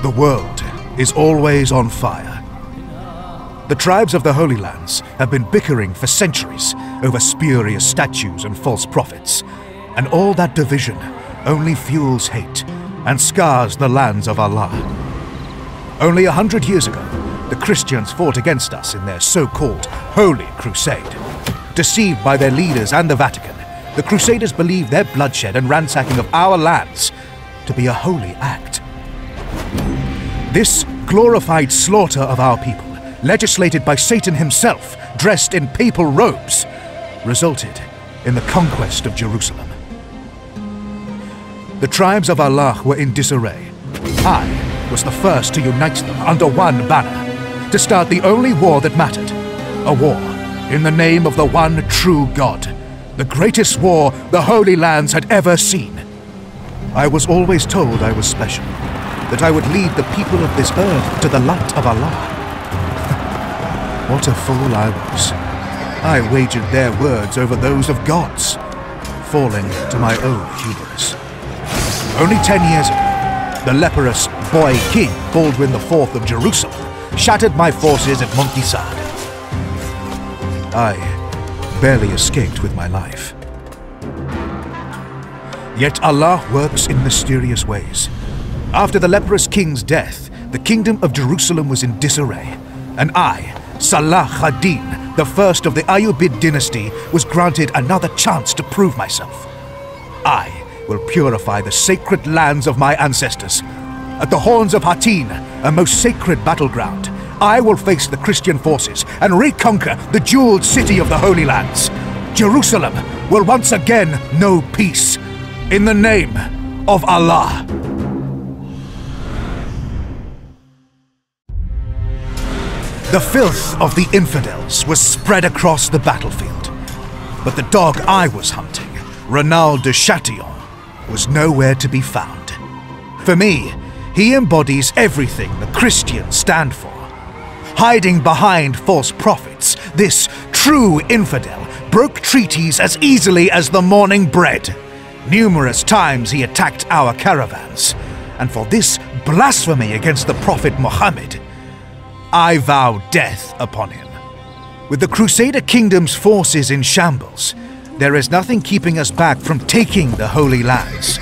The world is always on fire. The tribes of the Holy Lands have been bickering for centuries over spurious statues and false prophets, and all that division only fuels hate and scars the lands of Allah. Only 100 years ago, the Christians fought against us in their so-called Holy Crusade. Deceived by their leaders and the Vatican, the Crusaders believed their bloodshed and ransacking of our lands to be a holy act. This glorified slaughter of our people, legislated by Satan himself, dressed in papal robes, resulted in the conquest of Jerusalem. The tribes of Allah were in disarray. I was the first to unite them under one banner, to start the only war that mattered, a war in the name of the one true God, the greatest war the Holy Lands had ever seen. I was always told I was special, that I would lead the people of this earth to the light of Allah. What a fool I was. I wagered their words over those of God's, falling to my own hubris. Only 10 years ago, the leprous boy king Baldwin IV of Jerusalem shattered my forces at Montissade. I barely escaped with my life. Yet Allah works in mysterious ways. After the leprous king's death, the kingdom of Jerusalem was in disarray, and I, Salah ad-Din, the first of the Ayyubid dynasty, was granted another chance to prove myself. I will purify the sacred lands of my ancestors. At the Horns of Hattin, a most sacred battleground, I will face the Christian forces and reconquer the jeweled city of the Holy Lands. Jerusalem will once again know peace, in the name of Allah. The filth of the infidels was spread across the battlefield, but the dog I was hunting, Renald de Chatillon, was nowhere to be found. For me, he embodies everything the Christians stand for. Hiding behind false prophets, this true infidel broke treaties as easily as the morning bread. Numerous times he attacked our caravans, and for this blasphemy against the Prophet Muhammad, I vow death upon him. With the Crusader Kingdom's forces in shambles, there is nothing keeping us back from taking the Holy Lands.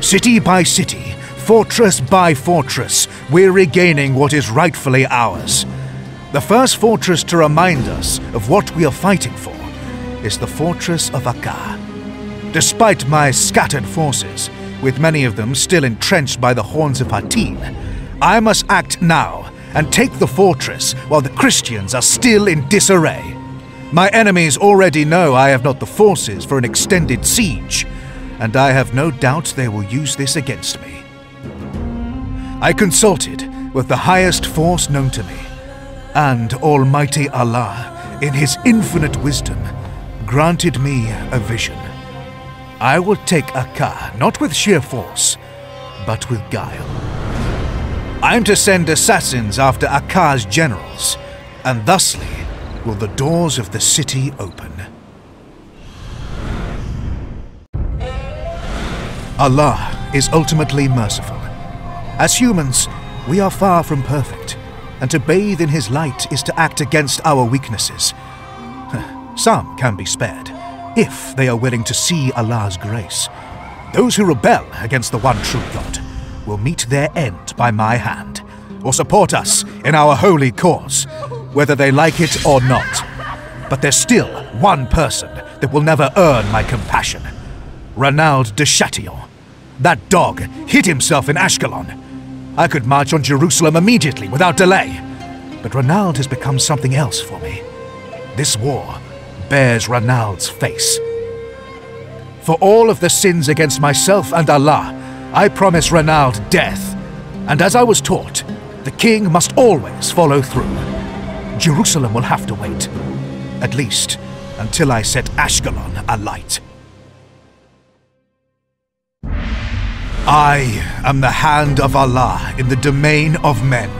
City by city, fortress by fortress, we're regaining what is rightfully ours. The first fortress to remind us of what we are fighting for is the fortress of Akka. Despite my scattered forces, with many of them still entrenched by the Horns of Hattin, I must act now and take the fortress while the Christians are still in disarray. My enemies already know I have not the forces for an extended siege, and I have no doubt they will use this against me. I consulted with the highest force known to me, and Almighty Allah, in His infinite wisdom, granted me a vision. I will take Akka not with sheer force, but with guile. I'm to send assassins after Akka's generals, and thusly will the doors of the city open. Allah is ultimately merciful. As humans, we are far from perfect, and to bathe in His light is to act against our weaknesses. Some can be spared, if they are willing to see Allah's grace. Those who rebel against the one true God will meet their end by my hand, or support us in our holy cause, whether they like it or not. But there's still one person that will never earn my compassion. Renald de Chatillon. That dog hid himself in Ashkelon. I could march on Jerusalem immediately without delay, but Renald has become something else for me. This war bears Renald's face. For all of the sins against myself and Allah, I promise Renald death, and as I was taught, the king must always follow through. Jerusalem will have to wait, at least until I set Ashkelon alight. I am the hand of Allah in the domain of men,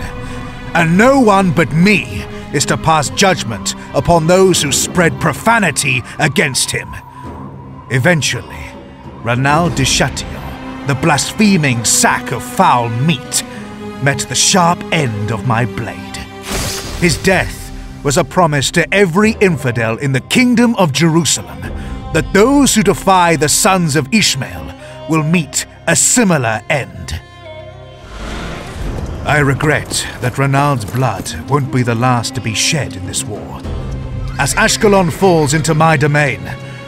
and no one but me is to pass judgment upon those who spread profanity against him. Eventually, Renald de Chatillon, the blaspheming sack of foul meat, met the sharp end of my blade. His death was a promise to every infidel in the Kingdom of Jerusalem that those who defy the sons of Ishmael will meet a similar end. I regret that Ranald's blood won't be the last to be shed in this war. As Ashkelon falls into my domain,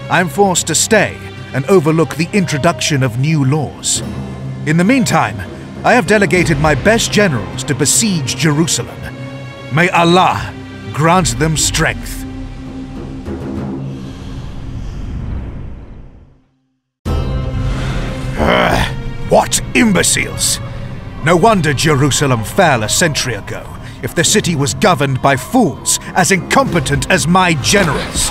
I'm forced to stay and overlook the introduction of new laws. In the meantime, I have delegated my best generals to besiege Jerusalem. May Allah grant them strength. What imbeciles! No wonder Jerusalem fell a century ago, if the city was governed by fools as incompetent as my generals.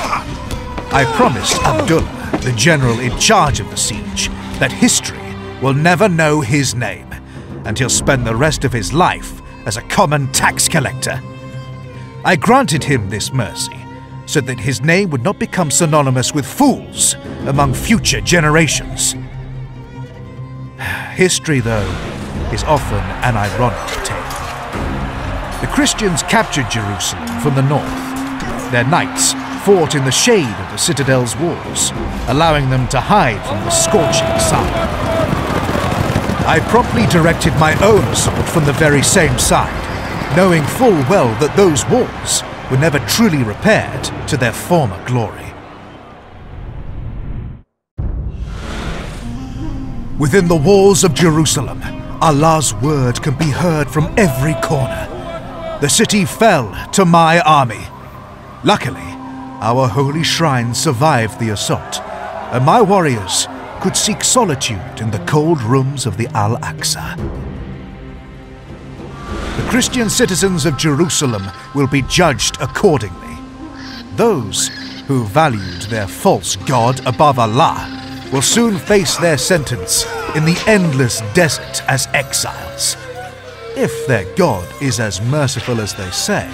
I promised Abdullah, the general in charge of the siege, that history will never know his name, and he'll spend the rest of his life as a common tax collector. I granted him this mercy so that his name would not become synonymous with fools among future generations. History, though, is often an ironic tale. The Christians captured Jerusalem from the north. Their knights fought in the shade of the citadel's walls, allowing them to hide from the scorching sun. I promptly directed my own assault from the very same side, knowing full well that those walls were never truly repaired to their former glory. Within the walls of Jerusalem, Allah's word can be heard from every corner. The city fell to my army. Luckily, our holy shrine survived the assault, and my warriors could seek solitude in the cold rooms of the Al-Aqsa. The Christian citizens of Jerusalem will be judged accordingly. Those who valued their false god above Allah will soon face their sentence in the endless desert as exiles. If their God is as merciful as they say,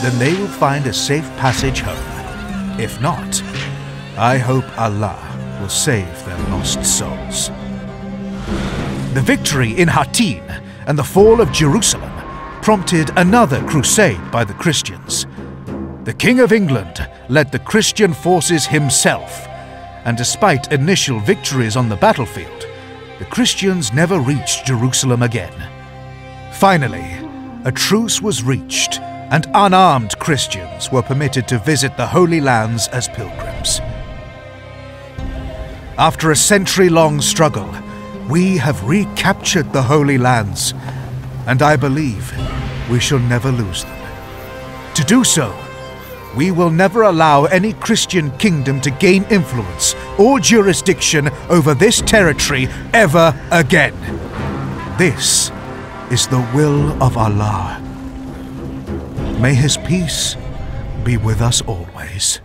then they will find a safe passage home. If not, I hope Allah will save their lost souls. The victory in Hattin and the fall of Jerusalem prompted another crusade by the Christians. The King of England led the Christian forces himself, and despite initial victories on the battlefield, the Christians never reached Jerusalem again. Finally, a truce was reached, and unarmed Christians were permitted to visit the Holy Lands as pilgrims. After a century-long struggle, we have recaptured the Holy Lands, and I believe we shall never lose them. To do so, we will never allow any Christian kingdom to gain influence or jurisdiction over this territory ever again. This is the will of Allah. May His peace be with us always.